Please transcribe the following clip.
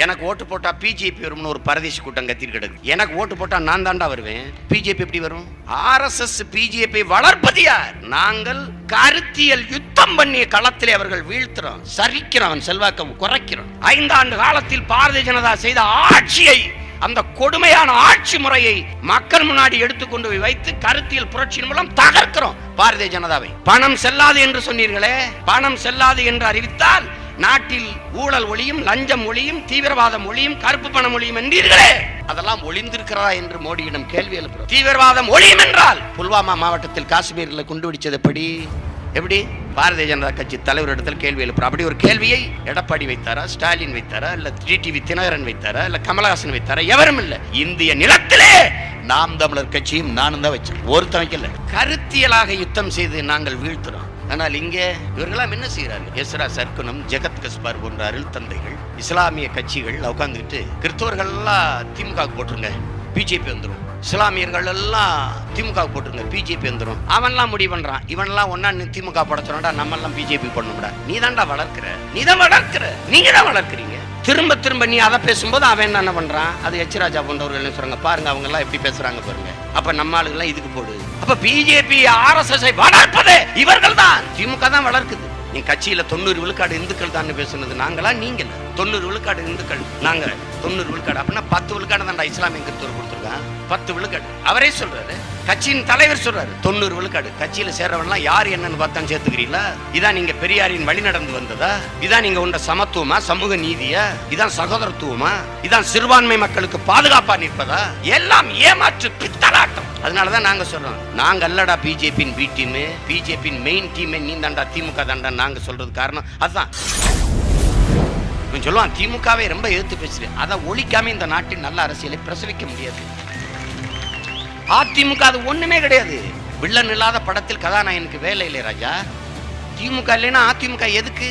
எனக்கு ஓட்டு போட்டா பிஜேபி வரும்னு ஒரு பரதேசி கூட்டம் கத்திட்டு கிடக்கு. எனக்கு ஓட்டு போட்டா நான் தாண்டா வருவேன், பிஜேபி எப்படி வரும்? RSS பிஜேபி வளர்ப்பது யார்? நாங்கள் கருத்தியல் யுத்தம் பண்ணிய களத்திலே அவர்கள் வீழ்த்துறோம், சரிக்கிறோம், செல்வாக்கம் குறைக்கிறோம். 5 ஆண்டு காலத்தில் பாரதிய ஜனதா செய்த ஆட்சியை, அந்த கொடுமையான ஆட்சி முறையை மக்கள் முன்னாடி எடுத்துக்கொண்டு வைத்து கருத்தியல் புரட்சியின் மூலம் தகர்க்கிறோம் பாரதிய ஜனதாவை. பணம் செல்லாது என்று சொன்னீர்களே, பணம் செல்லாது என்று அறிவித்தால் நாட்டில் ஊழல் ஒளியும், லஞ்சம் ஒளியும், தீவிரவாதம் ஒளியும், கருப்பு பணம் ஒளியும் என்றீர்களே, அதெல்லாம் ஒளிந்திருக்கிறதா என்று மோடியிடம் கேள்வி எழுப்புகிறோம். தீவிரவாதம் ஒளியும் என்றால் புல்வாமா மாவட்டத்தில் காஷ்மீரில் குண்டு வெடிச்சது எப்படி பாரதிய ஜனதா கட்சி தலைவரிடத்தில் கேள்வி எழுப்புறோம். அப்படி ஒரு கேள்வியை எடப்பாடி வைத்தாரா, ஸ்டாலின் வைத்தாரா, இல்ல டிடிவி தினகரன் வைத்தாரா, இல்ல கமலஹாசன் வைத்தாரா? எவரும் இல்ல. இந்திய நிலத்திலே நாம் தமிழர் கட்சியும் நானும் தான் வச்சோம், ஒருத்தன் வைக்கல. கருத்தியலாக யுத்தம் செய்து நாங்கள் வீழ்த்துறோம். ஆனால் இங்கே இவர்களாம் என்ன செய்யறாங்க? எஸ்ரா சர்க்குனம், ஜெகத் கஸ்பார் போன்ற அருள் தந்தைகள், இஸ்லாமிய கட்சிகள் உட்காந்துக்கிட்டு கிறிஸ்தவர்கள் எல்லாம் திமுக போட்டுருங்க, பிஜேபி வந்துடும், இஸ்லாமியர்கள் எல்லாம் திமுக போட்டுருங்க, பிஜேபி வந்துடும். அவன்லாம் முடிவு பண்றான், இவன்லாம் ஒன்னா திமுக படைச்சோம்டா, நம்ம எல்லாம் பிஜேபி பண்ணணும்டா. நீ தான்டா வளர்க்கிற, நீ தான் வளர்க்கிற, நீங்க தான் வளர்க்கிறீங்க. திரும்ப திரும்ப நீ அதை பேசும்போது அவன் என்ன பண்றான்? அது எச் ராஜா போன்றவர்கள் என்ன சொல்றாங்க பாருங்க, அவங்க எல்லாம் எப்படி பேசுறாங்க பாருங்க. அப்ப நம்ம ஆளுங்கெல்லாம் இதுக்கு போடு. அப்ப பிஜேபி RSS வளர்ப்பது இவர்கள் தான், திமுக தான் வளர்க்குது. நீ கட்சியில 90 விழுக்காடு இந்துக்கள் தான் பேசுனது நாங்களா? நீங்கள 90 விழுக்காடு இந்துக்கள், நாங்க 90 விழுக்காடு. அப்படின்னா 10 விழுக்காடு தான்டா இஸ்லாமிய கிறிஸ்தவர் கொடுத்துருக்கான், 10 விழுக்காடு. அவரே சொல்றாரு, கட்சியின் தலைவர் சொல்றாரு 90 விழுக்காடு. கட்சியில சேர்றவன்லாம் யார் என்னன்னு பார்த்தா சேர்த்துக்கிறீங்களா? இதான் நீங்க பெரியாரின் வழி நடந்து வந்ததா? இதான் நீங்க உண்ட சமத்துவமா, சமூக நீதியா? இதான் சகோதரத்துவமா? இதான் சிறுபான்மை மக்களுக்கு பாதுகாப்பா நிற்பதா? எல்லாம் ஏமாற்று பித்தலாட்டம். அதனாலதான் நாங்க சொல்றோம், நாங்க அல்லடா பிஜேபியின் பி டீம், பிஜேபியின் மெயின் டீம் நீ தாண்டா, திமுக தாண்டா நாங்க சொல்றது காரணம் அதுதான். சொல்லுவான் திமுகவை ரொம்ப எதிர்த்து பேசுறேன், அதை ஒழிக்காம இந்த நாட்டின் நல்ல அரசியலை பிரசவிக்க முடியாது. அதிமுக அது ஒண்ணுமே கிடையாது. வில்லன் இல்லாத படத்தில் கதாநாயகனுக்கு வேலை இல்லை ராஜா. திமுக இல்லைன்னா அதிமுக எதுக்கு?